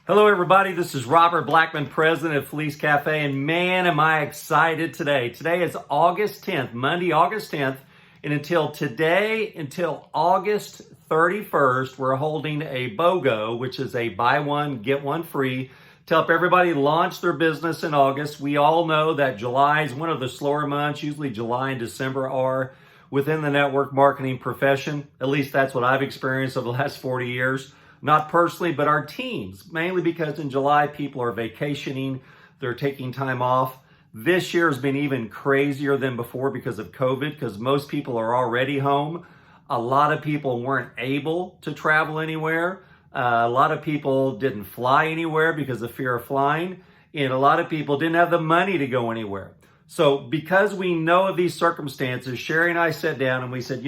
Hello, everybody. This is Robert Blackman, president of Felice Cafe, and man, am I excited today. Today is August 10th, Monday, August 10th, and until August 31st, we're holding a BOGO, which is a buy one, get one free, to help everybody launch their business in August. We all know that July is one of the slower months. Usually July and December are within the network marketing profession. At least that's what I've experienced over the last 40 years. Not personally, but our teams, mainly because in July, people are vacationing, they're taking time off. This year has been even crazier than before because of COVID, because most people are already home. A lot of people weren't able to travel anywhere. A lot of people didn't fly anywhere because of fear of flying. And a lot of people didn't have the money to go anywhere. So because we know of these circumstances, Sherry and I sat down and we said,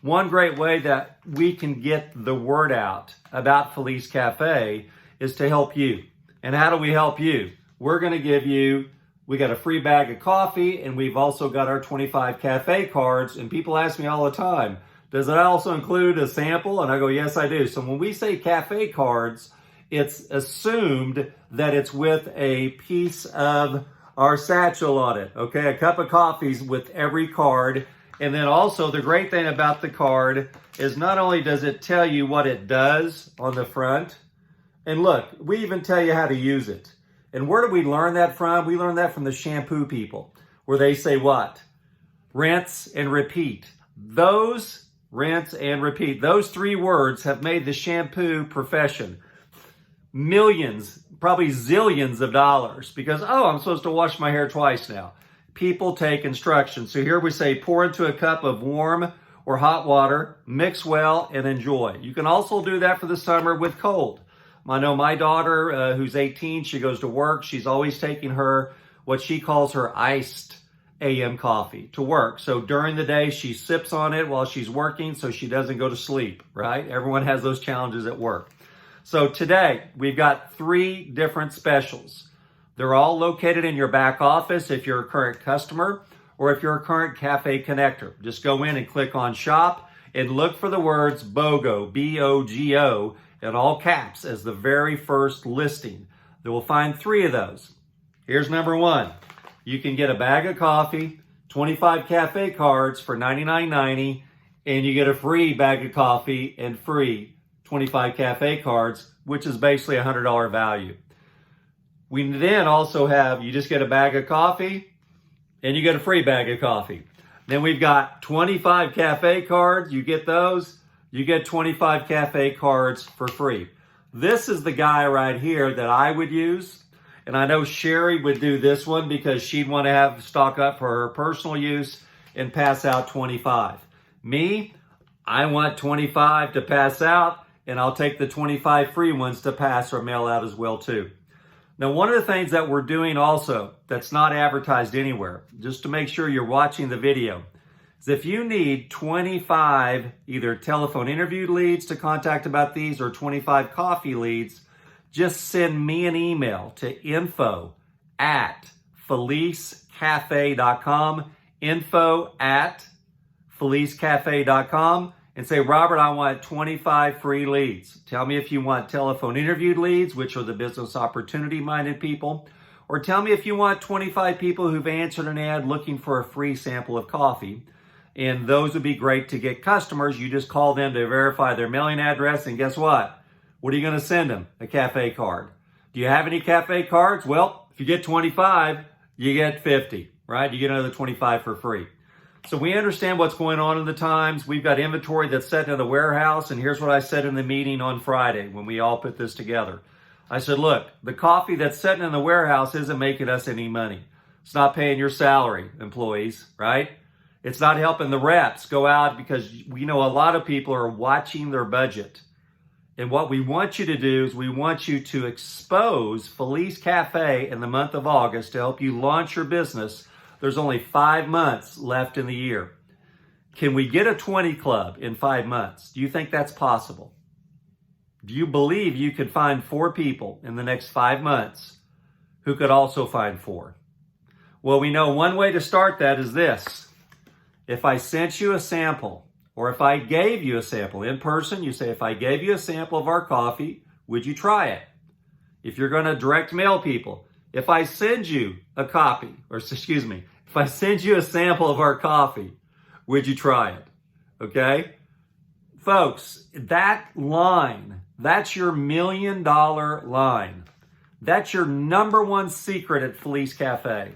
one great way that we can get the word out about Felice Cafe is to help you. And how do we help you? We're going to give you, we got a free bag of coffee, and we've also got our 25 cafe cards. And people ask me all the time, does that also include a sample? And I go, yes, I do. So when we say cafe cards, it's assumed that it's with a piece of our satchel on it. Okay, a cup of coffee's with every card. And then also the great thing about the card is not only does it tell you what it does on the front, and look, we even tell you how to use it. And where do we learn that from? We learn that from the shampoo people, where they say what? Rinse and repeat. Those rinse and repeat. Those three words have made the shampoo profession millions, probably zillions of dollars because, I'm supposed to wash my hair twice now. People take instructions. So here we say pour into a cup of warm or hot water, mix well, and enjoy. You can also do that for the summer with cold. I know my daughter, who's 18, she goes to work. She's always taking her, what she calls her iced AM coffee to work. So during the day, she sips on it while she's working so she doesn't go to sleep, right? Everyone has those challenges at work. So today, we've got 3 different specials. They're all located in your back office if you're a current customer or if you're a current cafe connector. Just go in and click on shop and look for the words BOGO, B-O-G-O, in all caps as the very first listing. They will find 3 of those. Here's number 1. You can get a bag of coffee, 25 cafe cards for $99.90, and you get a free bag of coffee and free 25 cafe cards, which is basically a $100 value. We then also have, you just get a bag of coffee and you get a free bag of coffee. Then we've got 25 cafe cards. You get those, you get 25 cafe cards for free. This is the guy right here that I would use. And I know Sherry would do this one because she'd want to have stock up for her personal use and pass out 25. Me, I want 25 to pass out, and I'll take the 25 free ones to pass or mail out as well too. Now, one of the things that we're doing also that's not advertised anywhere, just to make sure you're watching the video, is if you need 25 either telephone interview leads to contact about these or 25 coffee leads, just send me an email to info@felicecafe.com, info@felicecafe.com, and say, Robert, I want 25 free leads. Tell me if you want telephone interviewed leads, which are the business opportunity-minded people, or tell me if you want 25 people who've answered an ad looking for a free sample of coffee. And those would be great to get customers. You just call them to verify their mailing address, and guess what? What are you going to send them? A cafe card. Do you have any cafe cards? Well, if you get 25, you get 50, right? You get another 25 for free. So we understand what's going on in the times. We've got inventory that's set in the warehouse. And here's what I said in the meeting on Friday when we all put this together. I said, look, the coffee that's sitting in the warehouse isn't making us any money. It's not paying your salary, employees, right? It's not helping the reps go out because we know a lot of people are watching their budget. And what we want you to do is we want you to expose Felice Cafe in the month of August to help you launch your business. There's only 5 months left in the year. Can we get a 20 club in 5 months? Do you think that's possible? Do you believe you could find 4 people in the next 5 months who could also find 4? Well, we know one way to start that is this. If I sent you a sample, or if I gave you a sample in person, you say, if I gave you a sample of our coffee, would you try it? if you're going to direct mail people, if I send you a copy, or excuse me, if I send you a sample of our coffee, would you try it? Okay? Folks, that line, that's your $1 million line. That's your number one secret at Felice Cafe.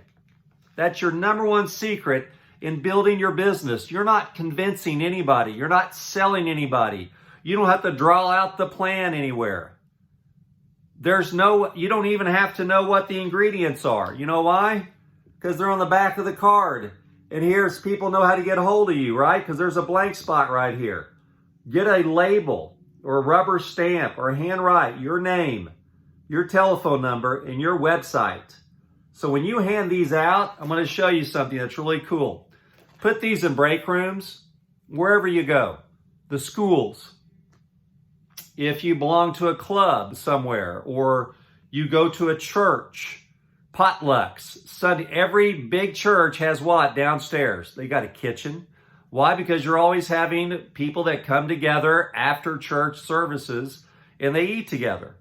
That's your number one secret in building your business. You're not convincing anybody. You're not selling anybody. You don't have to draw out the plan anywhere. You don't even have to know what the ingredients are. You know why? Because they're on the back of the card. And here's people know how to get a hold of you, right? Because there's a blank spot right here. Get a label or a rubber stamp or handwrite your name, your telephone number, and your website. So when you hand these out, I'm going to show you something that's really cool. Put these in break rooms, wherever you go. The schools. If you belong to a club somewhere, or you go to a church, potlucks. Sunday, every big church has what downstairs? They got a kitchen. Why? Because you're always having people that come together after church services and they eat together.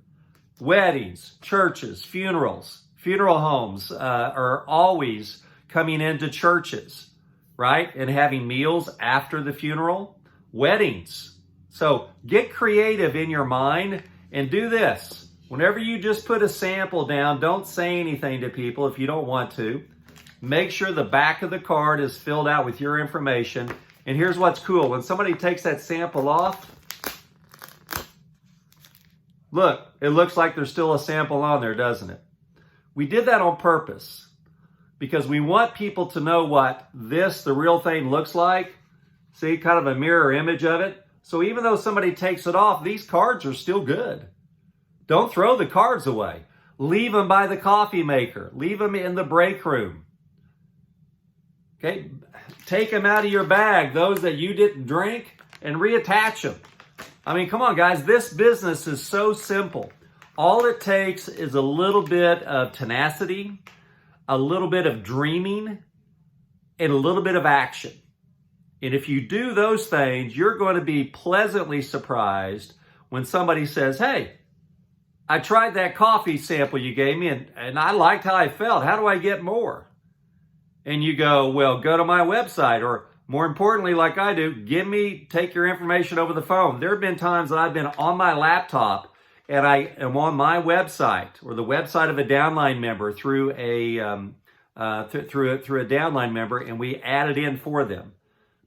Weddings, churches, funerals, funeral homes are always coming into churches, right? And having meals after the funeral. Weddings. So get creative in your mind and do this. Whenever you just put a sample down, don't say anything to people if you don't want to. Make sure the back of the card is filled out with your information. And here's what's cool. When somebody takes that sample off, look, it looks like there's still a sample on there, doesn't it? We did that on purpose because we want people to know what the real thing looks like. See, kind of a mirror image of it. So even though somebody takes it off, these cards are still good. Don't throw the cards away. Leave them by the coffee maker. Leave them in the break room. Okay? Take them out of your bag, those that you didn't drink, and reattach them. I mean, come on, guys. This business is so simple. All it takes is a little bit of tenacity, a little bit of dreaming, and a little bit of action. And if you do those things, you're going to be pleasantly surprised when somebody says, hey, I tried that coffee sample you gave me and I liked how I felt. How do I get more? And you go, well, go to my website, or more importantly, like I do, take your information over the phone. There have been times that I've been on my laptop and I am on my website or the website of a downline member through a downline member, and we add it in for them.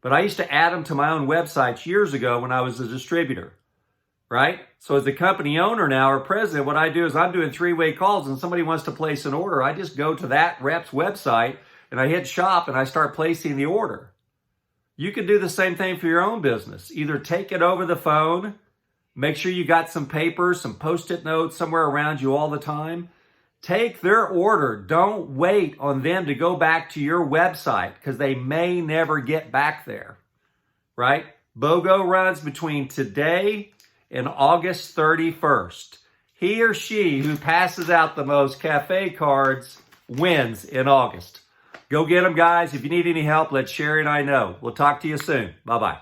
But I used to add them to my own websites years ago when I was a distributor, right? So as the company owner now or president, what I do is I'm doing three-way calls and somebody wants to place an order. I just go to that rep's website and I hit shop and I start placing the order. You can do the same thing for your own business. Either take it over the phone, make sure you got some paper, some Post-it notes somewhere around you all the time. Take their order. Don't wait on them to go back to your website because they may never get back there, right? BOGO runs between today and August 31st. He or she who passes out the most cafe cards wins in August. Go get them, guys. If you need any help, let Sherry and I know. We'll talk to you soon. Bye-bye.